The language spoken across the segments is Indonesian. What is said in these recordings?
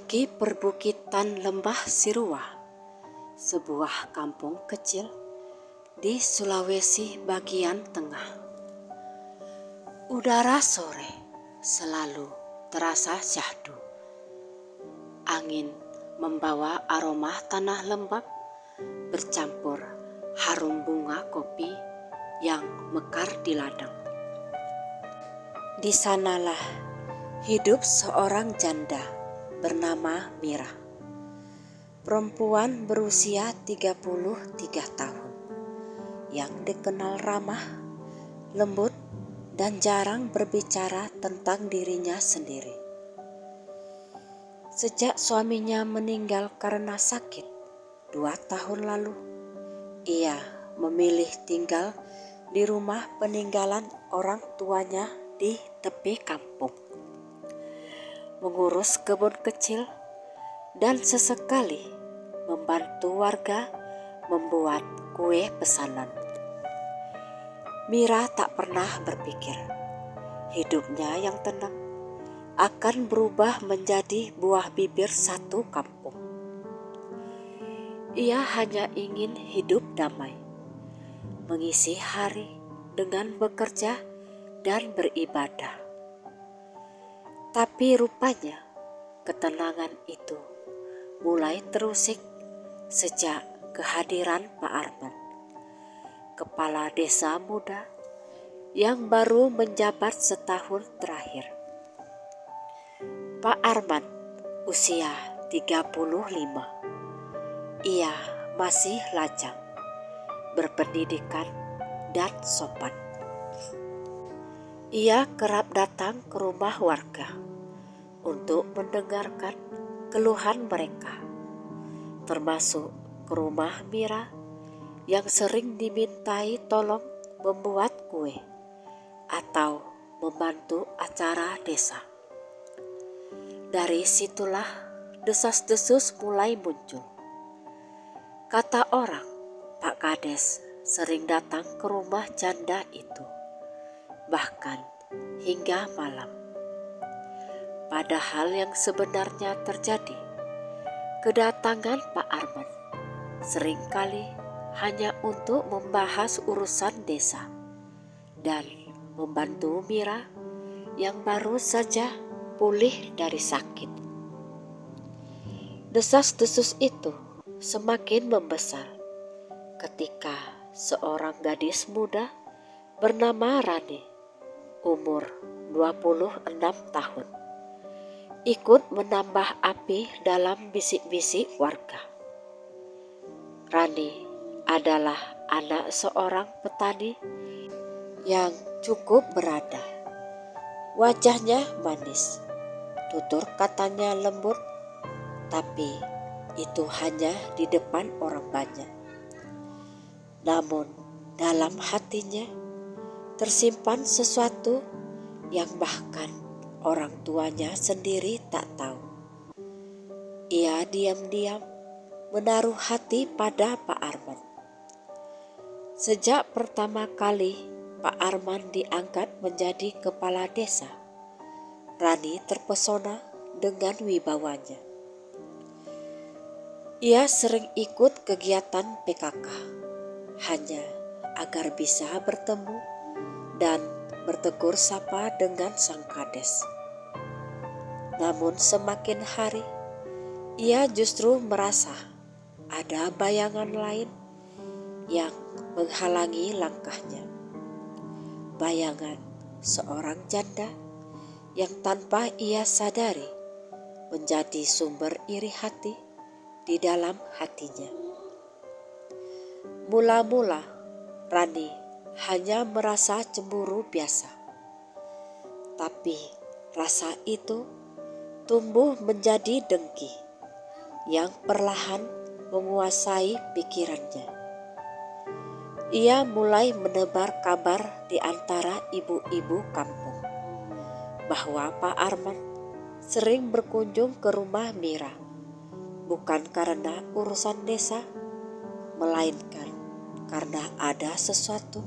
Kaki perbukitan Lembah Siruah, sebuah kampung kecil di Sulawesi bagian tengah. Udara sore selalu terasa syahdu. Angin membawa aroma tanah lembab bercampur harum bunga kopi yang mekar di ladang. Di sanalah hidup seorang janda bernama Mira, perempuan berusia 33 tahun yang dikenal ramah, lembut, dan jarang berbicara tentang dirinya sendiri. Sejak suaminya meninggal karena sakit 2 tahun lalu, ia memilih tinggal di rumah peninggalan orang tuanya di tepi kampung, mengurus kebun kecil, dan sesekali membantu warga membuat kue pesanan. Mira tak pernah berpikir hidupnya yang tenang akan berubah menjadi buah bibir satu kampung. Ia hanya ingin hidup damai, mengisi hari dengan bekerja dan beribadah. Tapi rupanya ketenangan itu mulai terusik sejak kehadiran Pak Arman, kepala desa muda yang baru menjabat setahun terakhir. Pak Arman usia 35. Ia masih lajang, berpendidikan, dan sopan. Ia kerap datang ke rumah warga untuk mendengarkan keluhan mereka, termasuk ke rumah Mira yang sering dimintai tolong membuat kue atau membantu acara desa. Dari situlah desas-desus mulai muncul. Kata orang, Pak Kades sering datang ke rumah janda itu, bahkan hingga malam. Padahal yang sebenarnya terjadi, kedatangan Pak Arman seringkali hanya untuk membahas urusan desa dan membantu Mira yang baru saja pulih dari sakit. Desas-desus itu semakin membesar ketika seorang gadis muda bernama Rani, umur 26 tahun, ikut menambah api dalam bisik-bisik warga. Rani adalah anak seorang petani yang cukup berada. Wajahnya manis, tutur katanya lembut, tapi itu hanya di depan orang banyak. Namun dalam hatinya tersimpan sesuatu yang bahkan orang tuanya sendiri tak tahu. Ia diam-diam menaruh hati pada Pak Arman. Sejak pertama kali Pak Arman diangkat menjadi kepala desa, Rani terpesona dengan wibawanya. Ia sering ikut kegiatan PKK hanya agar bisa bertemu dan bertegur sapa dengan sang kades. Namun semakin hari, ia justru merasa ada bayangan lain yang menghalangi langkahnya. Bayangan seorang janda yang tanpa ia sadari menjadi sumber iri hati di dalam hatinya. Mula-mula Rani hanya merasa cemburu biasa, tapi rasa itu tumbuh menjadi dengki yang perlahan menguasai pikirannya. Ia mulai menebar kabar di antara ibu-ibu kampung bahwa Pak Arman sering berkunjung ke rumah Mira, bukan karena urusan desa, melainkan karena ada sesuatu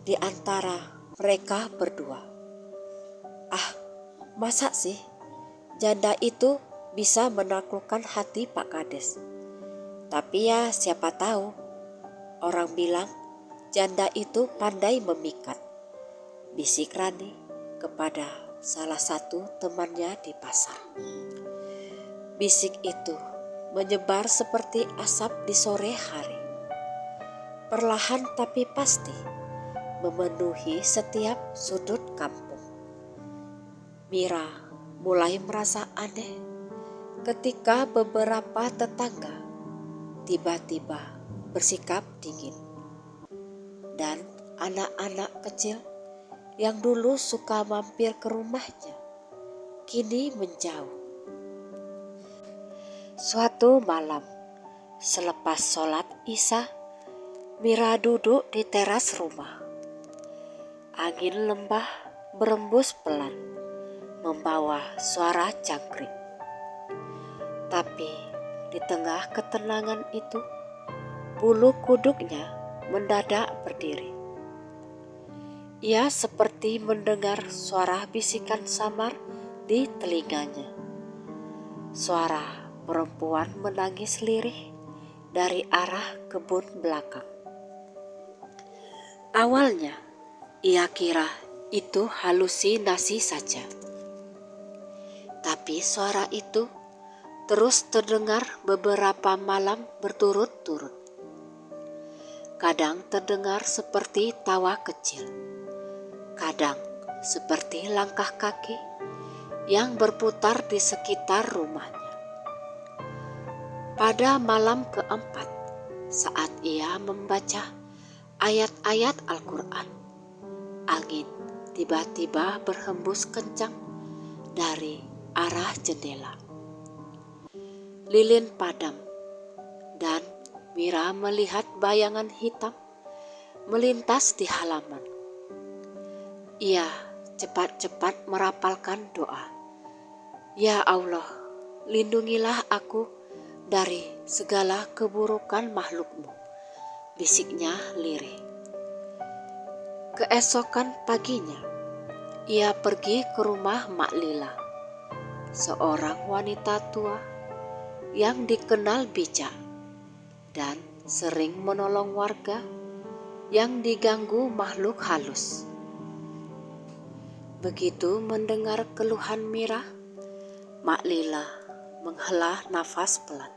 di antara mereka berdua. Ah, masa sih janda itu bisa menaklukkan hati Pak Kades. Tapi ya siapa tahu, orang bilang janda itu pandai memikat, bisik Rani kepada salah satu temannya di pasar. Bisik itu menyebar seperti asap di sore hari. Perlahan tapi pasti memenuhi setiap sudut kampung. Mira mulai merasa aneh ketika beberapa tetangga tiba-tiba bersikap dingin. Dan anak-anak kecil yang dulu suka mampir ke rumahnya kini menjauh. Suatu malam selepas sholat Isya, Mira duduk di teras rumah. Angin lembah berembus pelan, membawa suara jangkrik. Tapi di tengah ketenangan itu, bulu kuduknya mendadak berdiri. Ia seperti mendengar suara bisikan samar di telinganya. Suara perempuan menangis lirih dari arah kebun belakang. Awalnya ia kira itu halusinasi saja. Tapi suara itu terus terdengar beberapa malam berturut-turut. Kadang terdengar seperti tawa kecil, kadang seperti langkah kaki yang berputar di sekitar rumahnya. Pada malam keempat, saat ia membaca ayat-ayat Al-Quran, angin tiba-tiba berhembus kencang dari arah jendela. Lilin padam dan Mira melihat bayangan hitam melintas di halaman. Ia cepat-cepat merapalkan doa. Ya Allah, lindungilah aku dari segala keburukan makhlukmu, bisiknya lirih. Keesokan paginya, ia pergi ke rumah Mak Lila, seorang wanita tua yang dikenal bijak dan sering menolong warga yang diganggu makhluk halus. Begitu mendengar keluhan Mira, Mak Lila menghela nafas pelan.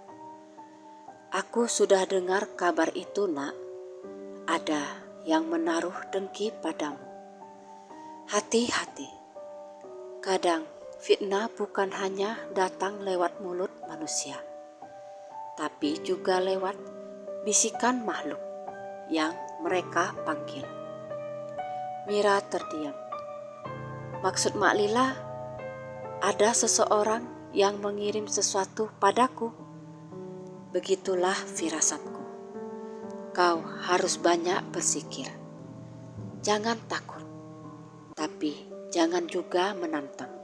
Aku sudah dengar kabar itu, Nak. Ada yang menaruh dengki padamu. Hati-hati. Kadang fitnah bukan hanya datang lewat mulut manusia, tapi juga lewat bisikan makhluk yang mereka panggil. Mira terdiam. Maksud Mak Lila, ada seseorang yang mengirim sesuatu padaku. Begitulah firasatku. Kau harus banyak bersikir. Jangan takut, tapi jangan juga menantang.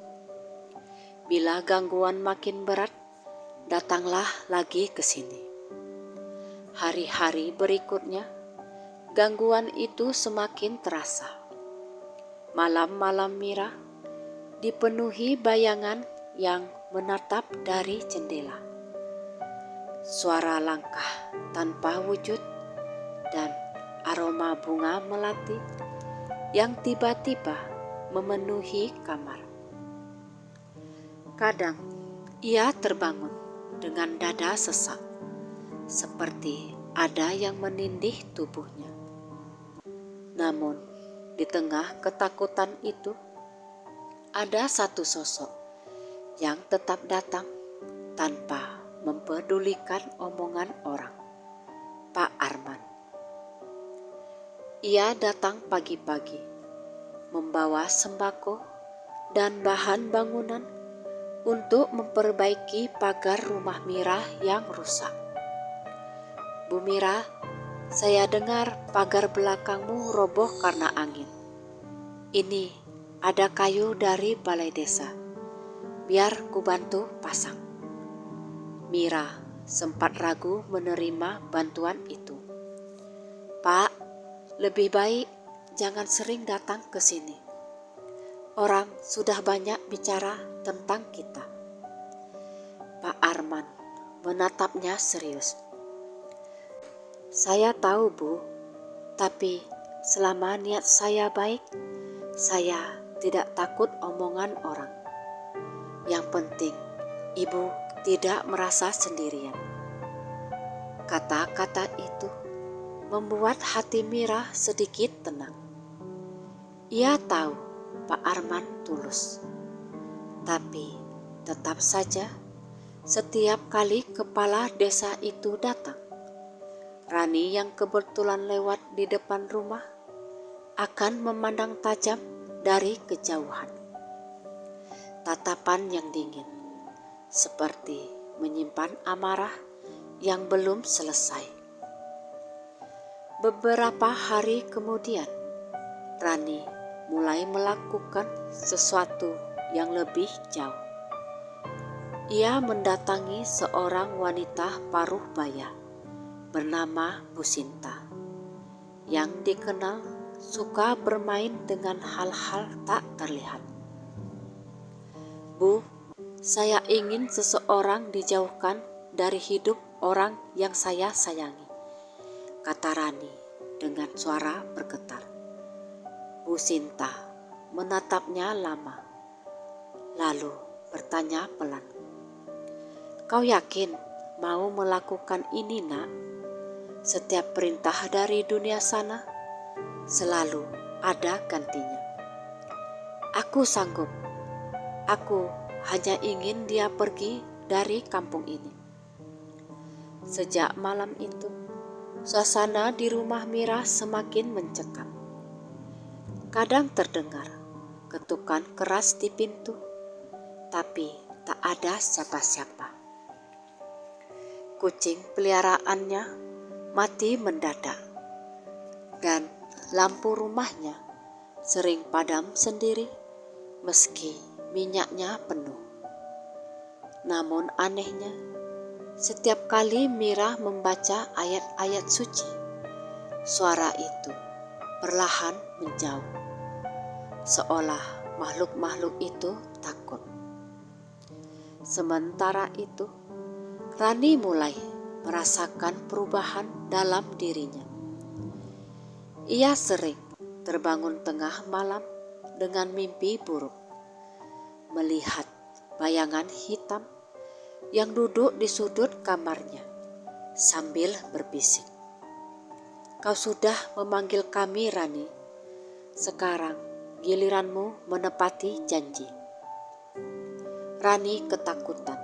Bila gangguan makin berat, datanglah lagi ke sini. Hari-hari berikutnya, gangguan itu semakin terasa. Malam-malam Mira dipenuhi bayangan yang menatap dari jendela. Suara langkah tanpa wujud dan aroma bunga melati yang tiba-tiba memenuhi kamar. Kadang ia terbangun dengan dada sesak, seperti ada yang menindih tubuhnya. Namun di tengah ketakutan itu, ada satu sosok yang tetap datang tanpa mempedulikan omongan orang. Pak Arman. Ia datang pagi-pagi, membawa sembako dan bahan bangunan untuk memperbaiki pagar rumah Mira yang rusak. Bu Mira, saya dengar pagar belakangmu roboh karena angin. Ini ada kayu dari balai desa. Biar ku bantu pasang. Mira sempat ragu menerima bantuan itu. Pak, lebih baik jangan sering datang ke sini. Orang sudah banyak bicara tentang kita. Arman menatapnya serius. "Saya tahu, Bu, tapi selama niat saya baik, saya tidak takut omongan orang. Yang penting, Ibu tidak merasa sendirian." Kata-kata itu membuat hati Mira sedikit tenang. Ia tahu Pak Arman tulus. Tapi tetap saja, setiap kali kepala desa itu datang, Rani yang kebetulan lewat di depan rumah akan memandang tajam dari kejauhan. Tatapan yang dingin, seperti menyimpan amarah yang belum selesai. Beberapa hari kemudian, Rani mulai melakukan sesuatu yang lebih jauh. Ia mendatangi seorang wanita paruh baya bernama Bu Sinta, yang dikenal suka bermain dengan hal-hal tak terlihat. "Bu, saya ingin seseorang dijauhkan dari hidup orang yang saya sayangi," kata Rani dengan suara bergetar. Bu Sinta menatapnya lama, lalu bertanya pelan, "Kau yakin mau melakukan ini, Nak? Setiap perintah dari dunia sana selalu ada gantinya." "Aku sanggup. Aku hanya ingin dia pergi dari kampung ini." Sejak malam itu, suasana di rumah Mira semakin mencekam. Kadang terdengar ketukan keras di pintu, tapi tak ada siapa-siapa. Kucing peliharaannya mati mendadak, dan lampu rumahnya sering padam sendiri meski minyaknya penuh. Namun anehnya, setiap kali Mira membaca ayat-ayat suci, suara itu perlahan menjauh, seolah makhluk-makhluk itu takut. Sementara itu, Rani mulai merasakan perubahan dalam dirinya. Ia sering terbangun tengah malam dengan mimpi buruk, melihat bayangan hitam yang duduk di sudut kamarnya sambil berbisik, "Kau sudah memanggil kami, Rani. Sekarang giliranmu menepati janji." Rani ketakutan.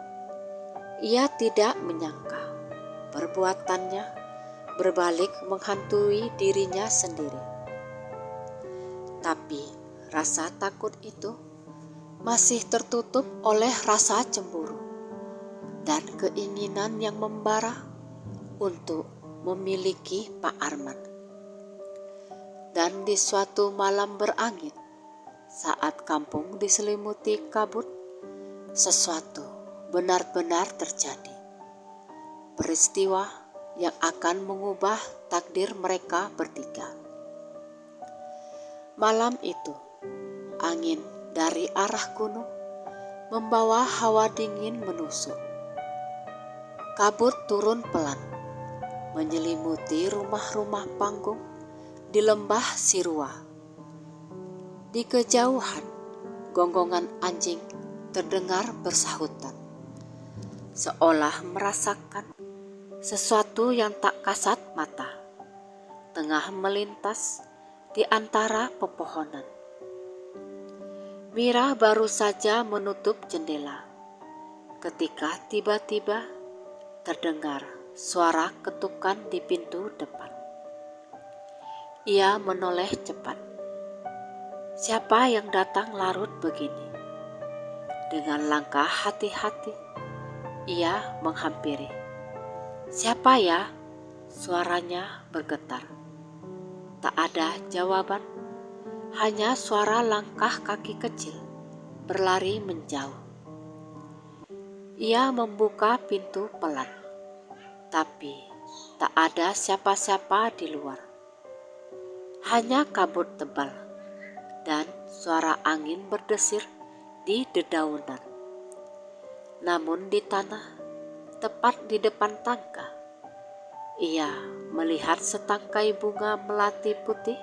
Ia tidak menyangka perbuatannya berbalik menghantui dirinya sendiri. Tapi rasa takut itu masih tertutup oleh rasa cemburu dan keinginan yang membara untuk memiliki Pak Arman. Dan di suatu malam berangin, saat kampung diselimuti kabut, sesuatu benar-benar terjadi. Peristiwa yang akan mengubah takdir mereka bertiga. Malam itu, angin dari arah gunung membawa hawa dingin menusuk. Kabut turun pelan, menyelimuti rumah-rumah panggung di lembah Sirua. Di kejauhan, gonggongan anjing terdengar bersahutan, seolah merasakan sesuatu yang tak kasat mata tengah melintas di antara pepohonan. Mira baru saja menutup jendela ketika tiba-tiba terdengar suara ketukan di pintu depan. Ia menoleh cepat. Siapa yang datang larut begini? Dengan langkah hati-hati, ia menghampiri. "Siapa ya?" Suaranya bergetar. Tak ada jawaban, hanya suara langkah kaki kecil berlari menjauh. Ia membuka pintu pelan, tapi tak ada siapa-siapa di luar. Hanya kabut tebal dan suara angin berdesir di dedaunan. Namun di tanah tepat di depan tangga, ia melihat setangkai bunga melati putih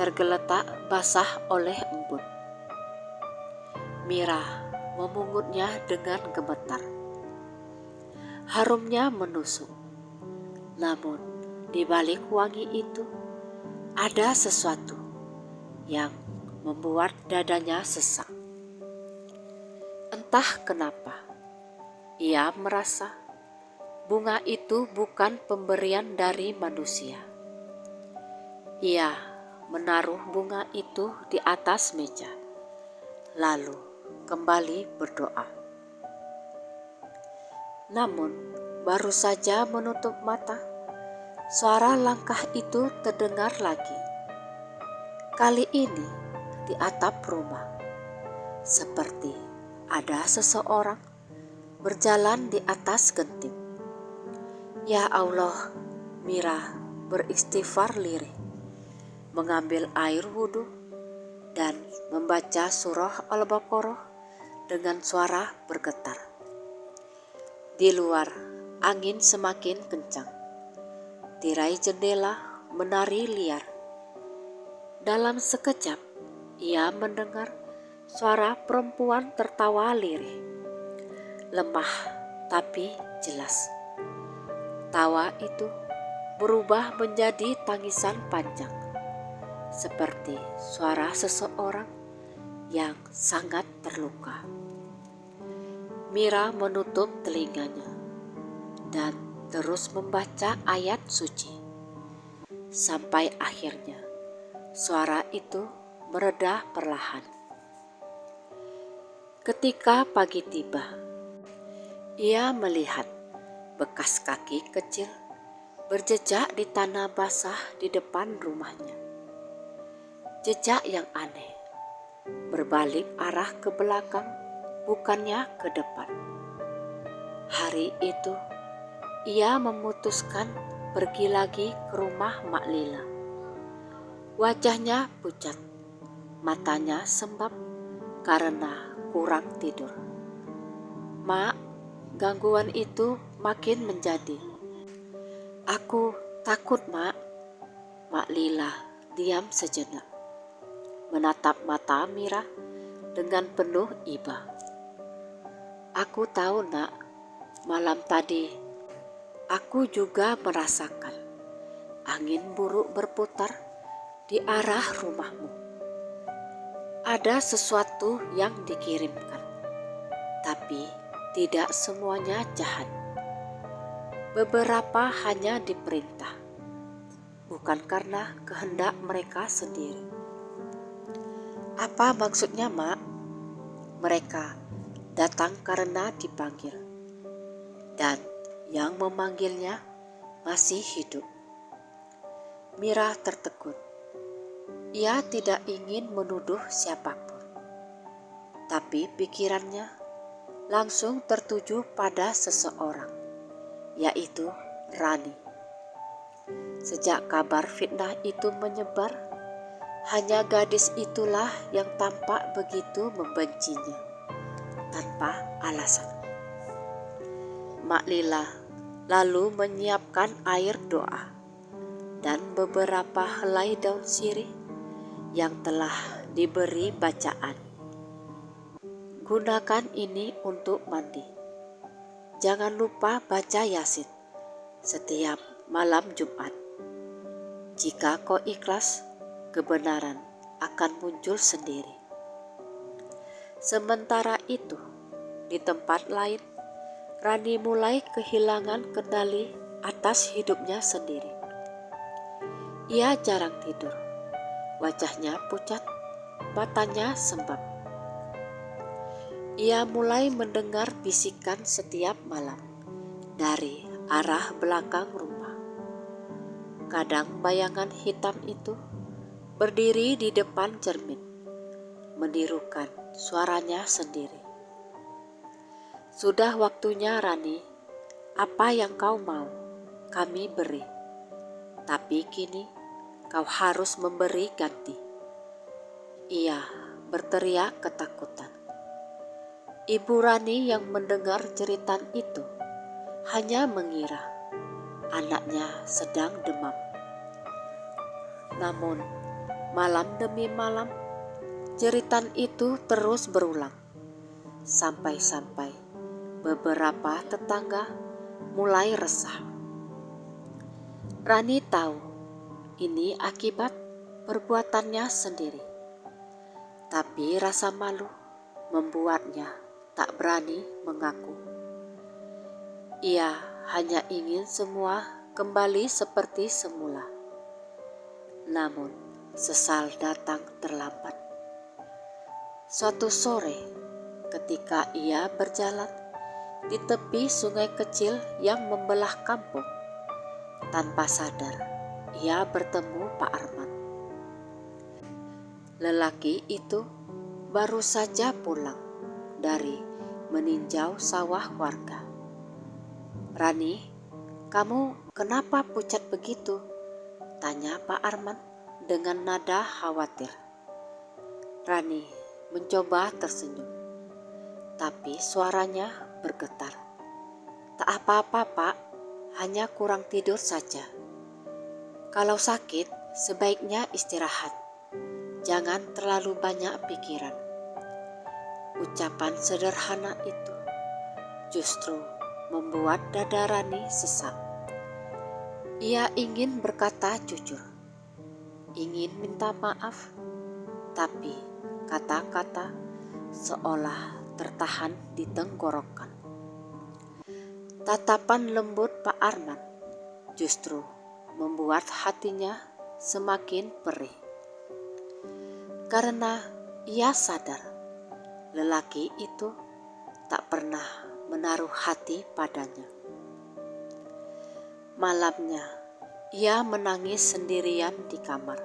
tergeletak basah oleh embun. Mira memungutnya dengan gemetar. Harumnya menusuk. Namun di balik wangi itu ada sesuatu yang membuat dadanya sesak. Entah kenapa, ia merasa bunga itu bukan pemberian dari manusia. Ia menaruh bunga itu di atas meja, lalu kembali berdoa. Namun, baru saja menutup mata, suara langkah itu terdengar lagi. Kali ini di atap rumah, seperti ada seseorang berjalan di atas genting. Ya Allah, Mira beristighfar lirih, mengambil air wudhu dan membaca surah Al-Baqarah dengan suara bergetar. Di luar, angin semakin kencang. Tirai jendela menari liar. Dalam sekejap, ia mendengar suara perempuan tertawa lirih. Lemah tapi jelas. Tawa itu berubah menjadi tangisan panjang, seperti suara seseorang yang sangat terluka. Mira menutup telinganya dan terus membaca ayat suci. Sampai akhirnya suara itu mereda perlahan. Ketika pagi tiba, ia melihat bekas kaki kecil berjejak di tanah basah di depan rumahnya. Jejak yang aneh, berbalik arah ke belakang, bukannya ke depan. Hari itu, ia memutuskan pergi lagi ke rumah Mak Lila. Wajahnya pucat, matanya sembab karena kurang tidur. Mak, gangguan itu makin menjadi. Aku takut, Mak. Mak Lila diam sejenak, menatap mata Mira dengan penuh iba. Aku tahu, Nak, malam tadi aku juga merasakan angin buruk berputar di arah rumahmu. Ada sesuatu yang dikirimkan, tapi tidak semuanya jahat. Beberapa hanya diperintah, bukan karena kehendak mereka sendiri. Apa maksudnya, Mak? Mereka datang karena dipanggil, dan yang memanggilnya masih hidup. Mira tertegun. Ia tidak ingin menuduh siapapun, tapi pikirannya langsung tertuju pada seseorang, yaitu Rani. Sejak kabar fitnah itu menyebar, hanya gadis itulah yang tampak begitu membencinya, tanpa alasan. Mak Lila lalu menyiapkan air doa dan beberapa helai daun sirih yang telah diberi bacaan. Gunakan ini untuk mandi. Jangan lupa baca Yasin setiap malam Jumat. Jika kau ikhlas, kebenaran akan muncul sendiri. Sementara itu, di tempat lain, Rani mulai kehilangan kendali atas hidupnya sendiri. Ia jarang tidur, wajahnya pucat, matanya sembab. Ia mulai mendengar bisikan setiap malam dari arah belakang rumah. Kadang bayangan hitam itu berdiri di depan cermin, menirukan suaranya sendiri. Sudah waktunya, Rani. Apa yang kau mau, kami beri. Tapi kini kau harus memberi ganti. Ia berteriak ketakutan. Ibu Rani yang mendengar jeritan itu hanya mengira anaknya sedang demam. Namun, malam demi malam, jeritan itu terus berulang. Sampai-sampai beberapa tetangga mulai resah. Rani tahu ini akibat perbuatannya sendiri. Tapi rasa malu membuatnya tak berani mengaku. Ia hanya ingin semua kembali seperti semula. Namun, sesal datang terlambat. Suatu sore, ketika ia berjalan di tepi sungai kecil yang membelah kampung, tanpa sadar ia bertemu Pak Arman. Lelaki itu baru saja pulang dari meninjau sawah warga. "Rani, kamu kenapa pucat begitu?" tanya Pak Arman dengan nada khawatir. Rani mencoba tersenyum, tapi suaranya bergetar. "Tak apa-apa, Pak, hanya kurang tidur saja. Kalau sakit, sebaiknya istirahat. Jangan terlalu banyak pikiran." Ucapan sederhana itu justru membuat dada Rani sesak. Ia ingin berkata jujur, ingin minta maaf, tapi kata-kata seolah tertahan di tenggorokan. Tatapan lembut Pak Arman justru membuat hatinya semakin perih. Karena ia sadar lelaki itu tak pernah menaruh hati padanya. Malamnya ia menangis sendirian di kamar.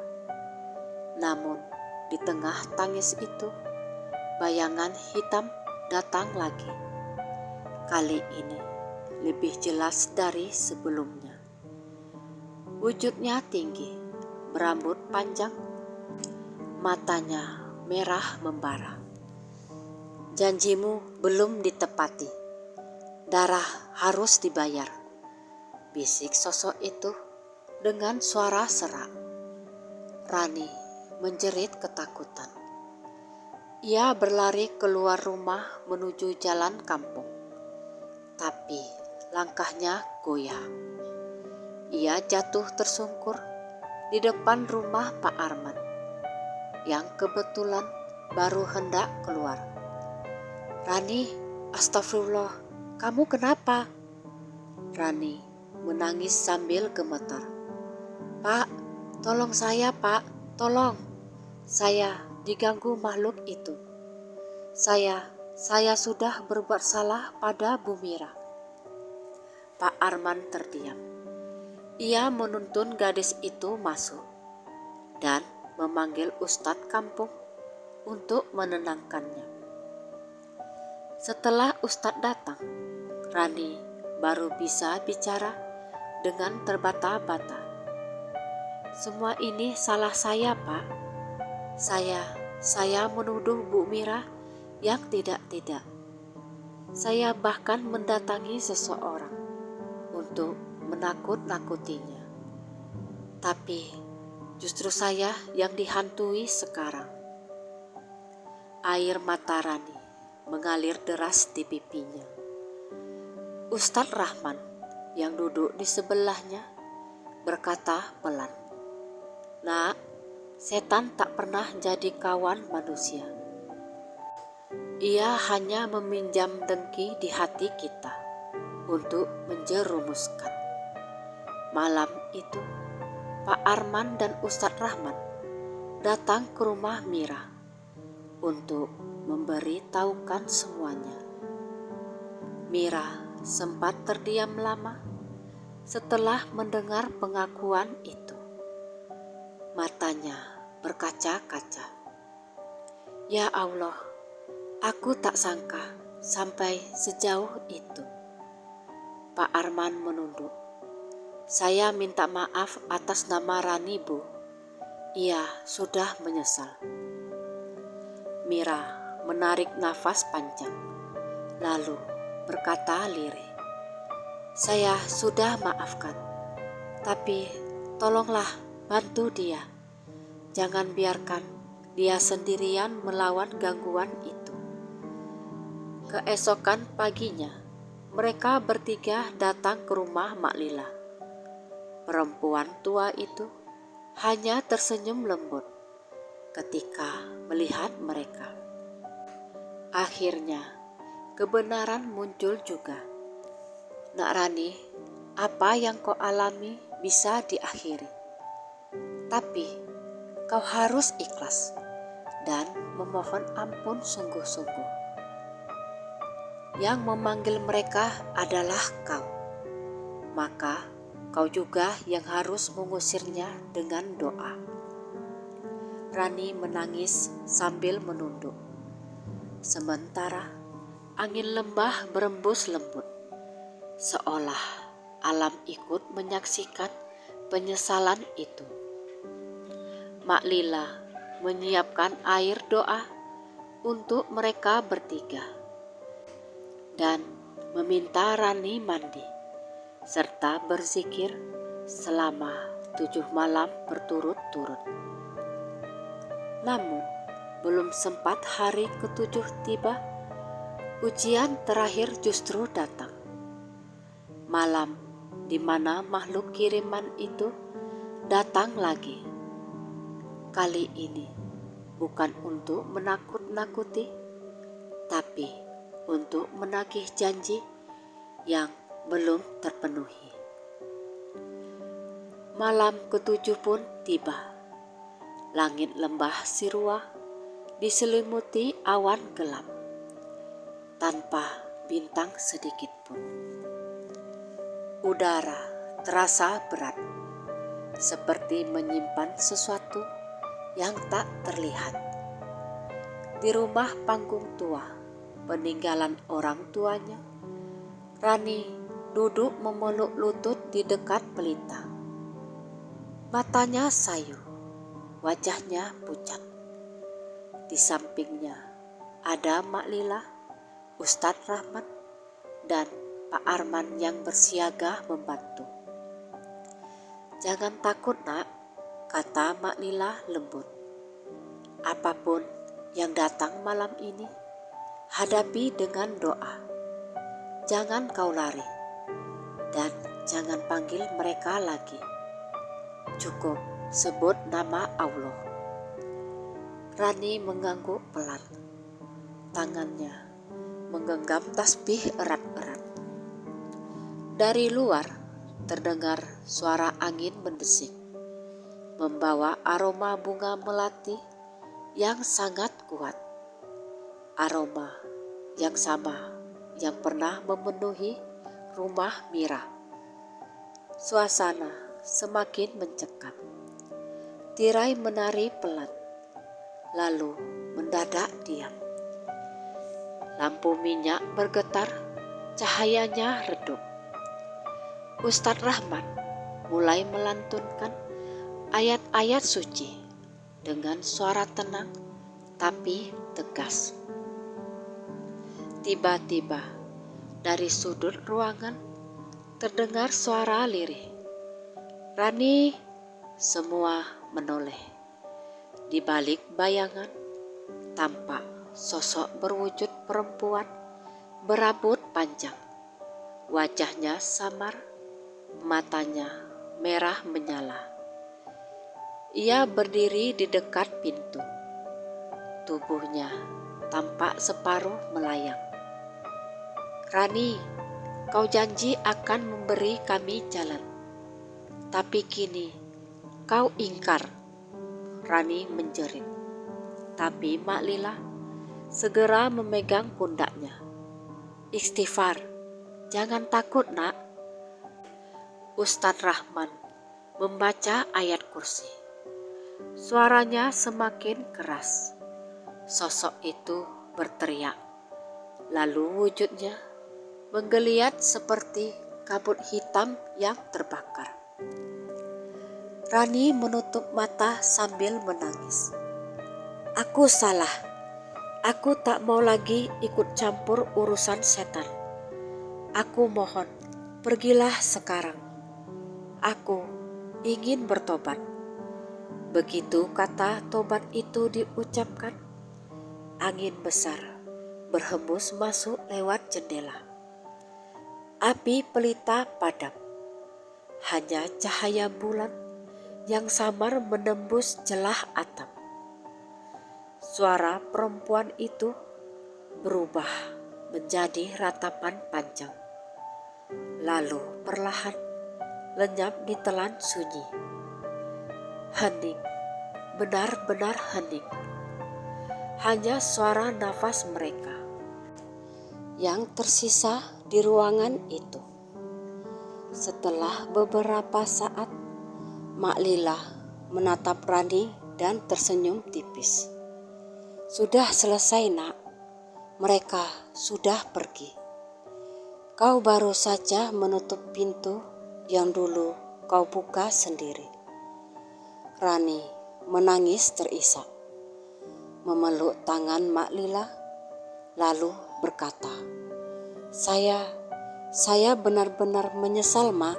Namun di tengah tangis itu bayangan hitam datang lagi. Kali ini lebih jelas dari sebelumnya. Wujudnya tinggi, berambut panjang, matanya merah membara. "Janjimu belum ditepati. Darah harus dibayar," bisik sosok itu dengan suara serak. Rani menjerit ketakutan. Ia berlari keluar rumah menuju jalan kampung. Tapi langkahnya goyah. Ia jatuh tersungkur di depan rumah Pak Arman, yang kebetulan baru hendak keluar. "Rani, astagfirullah, kamu kenapa?" Rani menangis sambil gemetar. "Pak, tolong saya, Pak, tolong. Saya diganggu makhluk itu. Saya sudah berbuat salah pada Bu Mira." Pak Arman terdiam. Ia menuntun gadis itu masuk dan memanggil ustadz kampung untuk menenangkannya. Setelah ustadz datang, Rani baru bisa bicara dengan terbata-bata. "Semua ini salah saya, Pak. Saya menuduh Bu Mira yang tidak-tidak. Saya bahkan mendatangi seseorang untuk menakut-nakutinya. Tapi justru saya yang dihantui sekarang." Air mata Rani mengalir deras di pipinya. Ustadz Rahman yang duduk di sebelahnya berkata pelan, "Nak, setan tak pernah jadi kawan manusia. Ia hanya meminjam dengki di hati kita untuk menjerumuskan." Malam itu, Pak Arman dan Ustadz Rahman datang ke rumah Mira untuk memberi tahukan semuanya. Mira sempat terdiam lama setelah mendengar pengakuan itu. Matanya berkaca-kaca. "Ya Allah, aku tak sangka sampai sejauh itu." Pak Arman menunduk. "Saya minta maaf atas nama Rani, Bu. Ia sudah menyesal." Mira menarik nafas panjang, lalu berkata lirih, Saya sudah maafkan, tapi tolonglah bantu dia. Jangan biarkan dia sendirian melawan gangguan itu. Keesokan paginya, mereka bertiga datang ke rumah Mak Lila. Perempuan tua itu hanya tersenyum lembut ketika melihat mereka. Akhirnya, kebenaran muncul juga. Nak Rani, apa yang kau alami bisa diakhiri. Tapi kau harus ikhlas dan memohon ampun sungguh-sungguh. Yang memanggil mereka adalah kau. Maka kau juga yang harus mengusirnya dengan doa. Rani menangis sambil menunduk. Sementara angin lembah berembus lembut, seolah alam ikut menyaksikan penyesalan itu. Mak Lila menyiapkan air doa untuk mereka bertiga dan meminta Rani mandi serta berzikir selama 7 malam berturut-turut. Namun, belum sempat hari ke-7 tiba, ujian terakhir justru datang. Malam di mana makhluk kiriman itu datang lagi. Kali ini bukan untuk menakut-nakuti, tapi untuk menagih janji yang belum terpenuhi. Malam ke-7 pun tiba. Langit lembah Sirua diselimuti awan gelap, tanpa bintang sedikit pun. Udara terasa berat, seperti menyimpan sesuatu yang tak terlihat. Di rumah panggung tua, peninggalan orang tuanya, Rani duduk memeluk lutut di dekat pelita. Matanya sayu, wajahnya pucat. Di sampingnya ada Mak Lila, Ustadz Rahmat, dan Pak Arman yang bersiaga membantu. Jangan takut nak, kata Mak Lila lembut. Apapun yang datang malam ini, hadapi dengan doa. Jangan kau lari, dan jangan panggil mereka lagi. Cukup sebut nama Allah. Rani mengangguk pelan. Tangannya menggenggam tasbih erat-erat. Dari luar terdengar suara angin mendesing, membawa aroma bunga melati yang sangat kuat. Aroma yang sama yang pernah memenuhi rumah Mira. Suasana semakin mencekam. Tirai menari pelan, lalu mendadak diam. Lampu minyak bergetar, cahayanya redup. Ustadz Rahman mulai melantunkan ayat-ayat suci dengan suara tenang tapi tegas. Tiba-tiba dari sudut ruangan terdengar suara lirih. Rani, semua menoleh. Di balik bayangan tampak sosok berwujud perempuan berambut panjang. Wajahnya samar, matanya merah menyala. Ia berdiri di dekat pintu. Tubuhnya tampak separuh melayang. Rani, kau janji akan memberi kami jalan. Tapi kini kau ingkar. Rani menjerit. Tapi Mak Lila segera memegang pundaknya. Istighfar, jangan takut nak. Ustadz Rahman membaca ayat kursi. Suaranya semakin keras. Sosok itu berteriak. Lalu wujudnya menggeliat seperti kabut hitam yang terbakar. Rani menutup mata sambil menangis. Aku salah. Aku tak mau lagi ikut campur urusan setan. Aku mohon, pergilah sekarang. Aku ingin bertobat." Begitu kata tobat itu diucapkan, angin besar berhembus masuk lewat jendela. Api pelita padam. Hanya cahaya bulan yang samar menembus celah atap. Suara perempuan itu berubah menjadi ratapan panjang, lalu perlahan lenyap di telan sunyi. Hening, benar-benar hening. Hanya suara nafas mereka yang tersisa di ruangan itu. Setelah beberapa saat, Mak Lila menatap Rani dan tersenyum tipis. "Sudah selesai, Nak. Mereka sudah pergi. Kau baru saja menutup pintu yang dulu kau buka sendiri." Rani menangis terisak, memeluk tangan Mak Lila, lalu berkata, Saya benar-benar menyesal, Mak.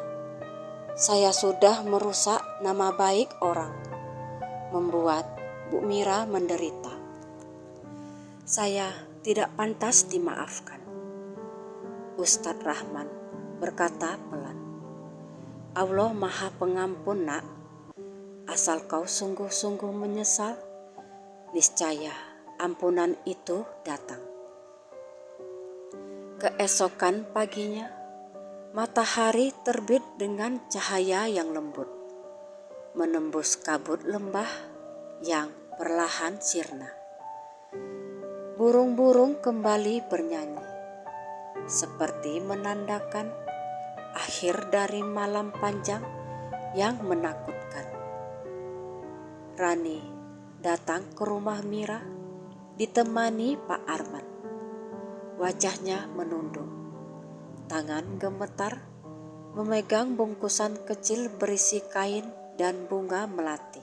Saya sudah merusak nama baik orang, membuat Bu Mira menderita. Saya tidak pantas dimaafkan." Ustadz Rahman berkata pelan, "Allah Maha Pengampun, Nak. Asal kau sungguh-sungguh menyesal, niscaya ampunan itu datang." Keesokan paginya, matahari terbit dengan cahaya yang lembut, menembus kabut lembah yang perlahan sirna. Burung-burung kembali bernyanyi, seperti menandakan akhir dari malam panjang yang menakutkan. Rani datang ke rumah Mira ditemani Pak Arman. Wajahnya menunduk, tangan gemetar memegang bungkusan kecil berisi kain dan bunga melati.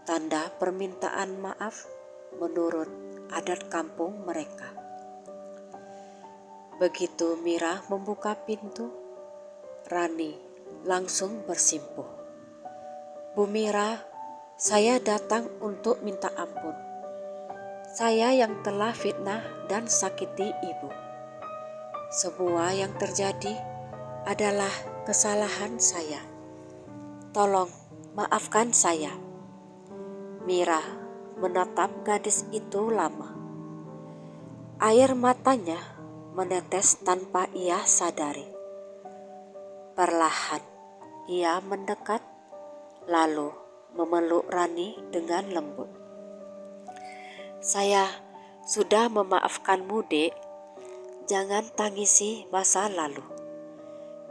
Tanda permintaan maaf menurut adat kampung mereka. Begitu Mira membuka pintu, Rani langsung bersimpuh. "Bu Mira, saya datang untuk minta ampun. Saya yang telah fitnah dan sakiti ibu. Semua yang terjadi adalah kesalahan saya. Tolong maafkan saya." Mira menatap gadis itu lama. Air matanya menetes tanpa ia sadari. Perlahan ia mendekat, lalu memeluk Rani dengan lembut. "Saya sudah memaafkanmu, Dek. Jangan tangisi masa lalu.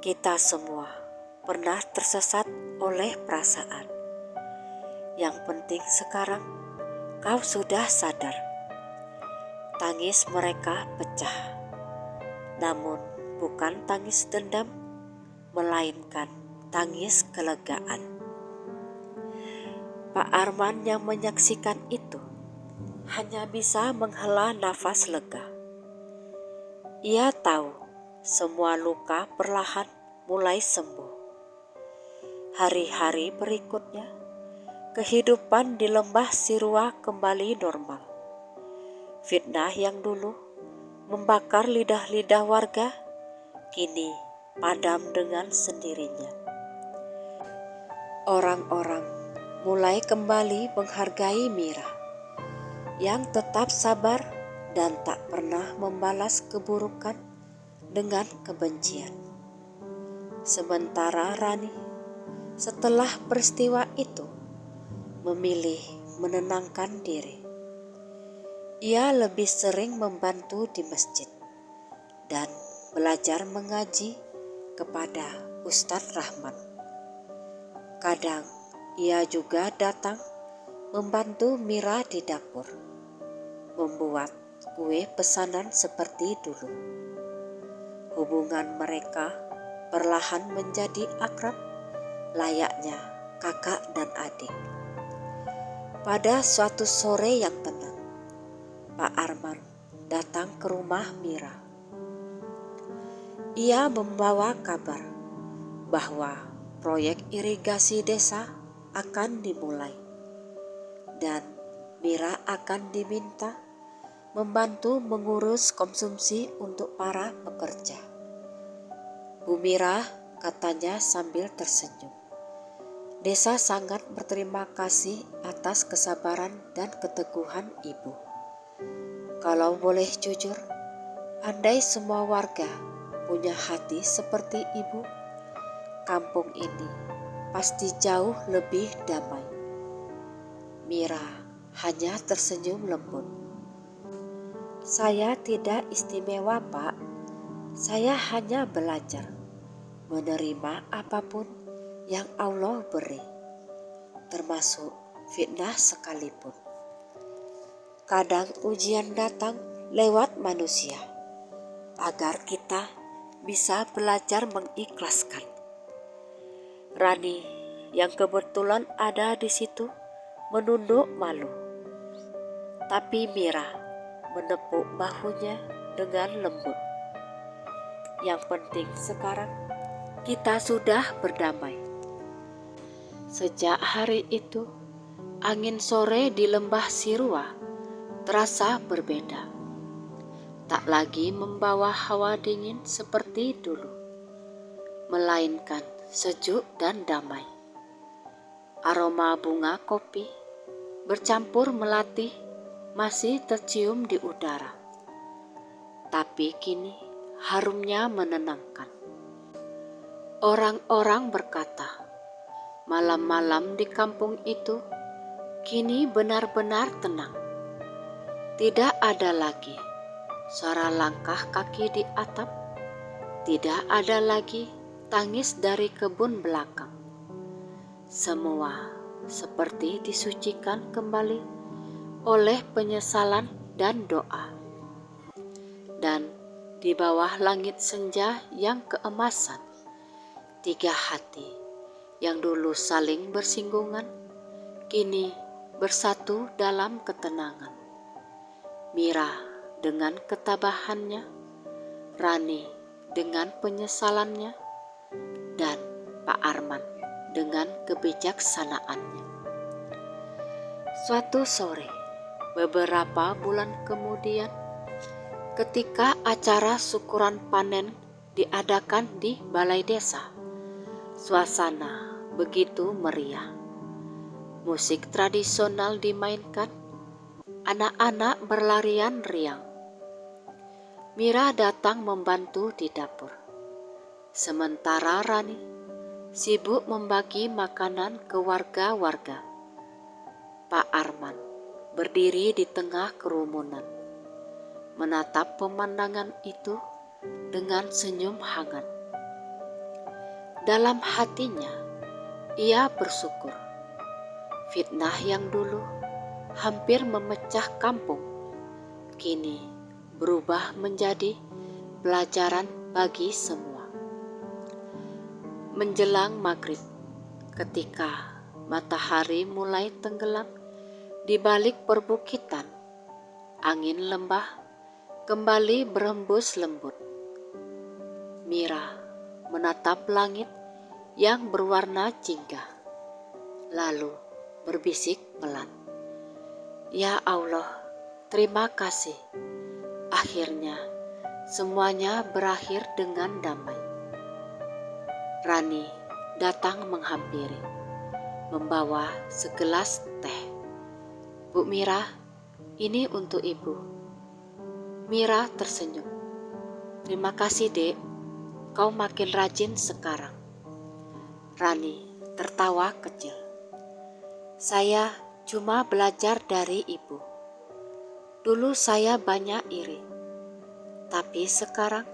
Kita semua pernah tersesat oleh perasaan. Yang penting sekarang kau sudah sadar." Tangis mereka pecah, namun bukan tangis dendam, melainkan tangis kelegaan. Pak Arman yang menyaksikan itu hanya bisa menghela nafas lega. Ia tahu semua luka perlahan mulai sembuh. Hari-hari berikutnya, kehidupan di lembah Sirua kembali normal. Fitnah yang dulu membakar lidah-lidah warga kini padam dengan sendirinya. Orang-orang mulai kembali menghargai Mira, yang tetap sabar dan tak pernah membalas keburukan dengan kebencian. Sementara Rani, setelah peristiwa itu, memilih menenangkan diri. Ia lebih sering membantu di masjid dan belajar mengaji kepada Ustadz Rahman. Kadang ia juga datang membantu Mira di dapur, membuat kue pesanan seperti dulu. Hubungan mereka perlahan menjadi akrab, layaknya kakak dan adik. Pada suatu sore yang tenang, Pak Arman datang ke rumah Mira. Ia membawa kabar bahwa proyek irigasi desa akan dimulai dan Mira akan diminta membantu mengurus konsumsi untuk para pekerja. Bu Mira, katanya sambil tersenyum, desa sangat berterima kasih atas kesabaran dan keteguhan ibu. Kalau boleh jujur, andai semua warga punya hati seperti ibu, kampung ini pasti jauh lebih damai. Mira hanya tersenyum lembut. Saya tidak istimewa, Pak. Saya hanya belajar menerima apapun yang Allah beri, termasuk fitnah sekalipun. Kadang ujian datang lewat manusia, agar kita bisa belajar mengikhlaskan. Rani yang kebetulan ada di situ menunduk malu, tapi Mira menepuk bahunya dengan lembut. Yang penting sekarang kita sudah berdamai. Sejak hari itu, angin sore di lembah Sirua terasa berbeda. Tak lagi membawa hawa dingin seperti dulu, melainkan sejuk dan damai. Aroma bunga kopi bercampur melati masih tercium di udara. Tapi kini harumnya menenangkan. Orang-orang berkata, malam-malam di kampung itu kini benar-benar tenang. Tidak ada lagi suara langkah kaki di atap. Tidak ada lagi tangis dari kebun belakang. Semua seperti disucikan kembali oleh penyesalan dan doa. Dan di bawah langit senja yang keemasan, tiga hati yang dulu saling bersinggungan kini bersatu dalam ketenangan. Mira dengan ketabahannya, Rani dengan penyesalannya, dan Pak Arman dengan kebijaksanaannya. Suatu sore, beberapa bulan kemudian, ketika acara syukuran panen diadakan di balai desa, suasana begitu meriah. Musik tradisional dimainkan, anak-anak berlarian riang. Mira datang membantu di dapur. Sementara Rani sibuk membagi makanan ke warga-warga. Pak Arman berdiri di tengah kerumunan, menatap pemandangan itu dengan senyum hangat. Dalam hatinya, ia bersyukur. Fitnah yang dulu hampir memecah kampung, kini berubah menjadi pelajaran bagi semua. Menjelang maghrib, ketika matahari mulai tenggelam di balik perbukitan, angin lembah kembali berhembus lembut. Mira menatap langit yang berwarna jingga, lalu berbisik pelan, "Ya Allah, terima kasih. Akhirnya semuanya berakhir dengan damai." Rani datang menghampiri, membawa segelas teh. "Bu Mira, ini untuk ibu." Mira tersenyum. "Terima kasih, Dek. Kau makin rajin sekarang." Rani tertawa kecil. "Saya cuma belajar dari ibu. Dulu saya banyak iri, tapi sekarang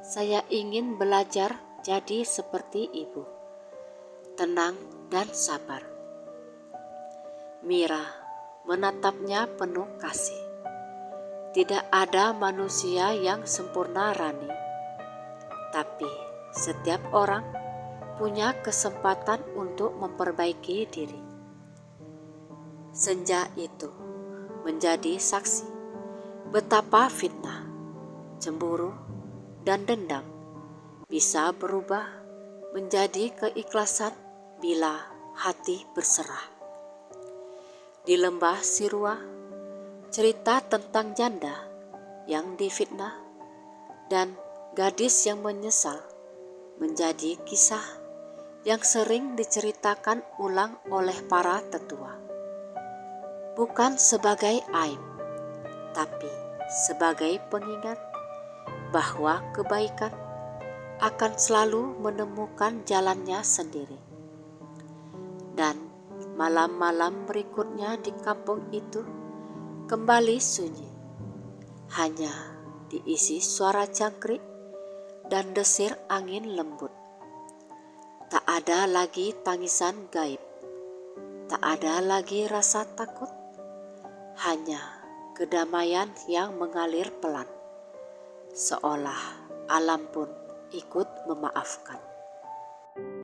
saya ingin belajar jadi seperti ibu, tenang dan sabar." Mira menatapnya penuh kasih. Tidak ada manusia yang sempurna, Rani, tapi setiap orang punya kesempatan untuk memperbaiki diri. Senja itu menjadi saksi betapa fitnah, cemburu, dan dendam bisa berubah menjadi keikhlasan bila hati berserah. Di lembah Sirwa, cerita tentang janda yang difitnah dan gadis yang menyesal menjadi kisah yang sering diceritakan ulang oleh para tetua. Bukan sebagai aib, tapi sebagai pengingat bahwa kebaikan akan selalu menemukan jalannya sendiri. Dan malam-malam berikutnya di kampung itu kembali sunyi, hanya diisi suara jangkrik dan desir angin lembut. Tak ada lagi tangisan gaib, tak ada lagi rasa takut, hanya kedamaian yang mengalir pelan, seolah alam pun ikut memaafkan.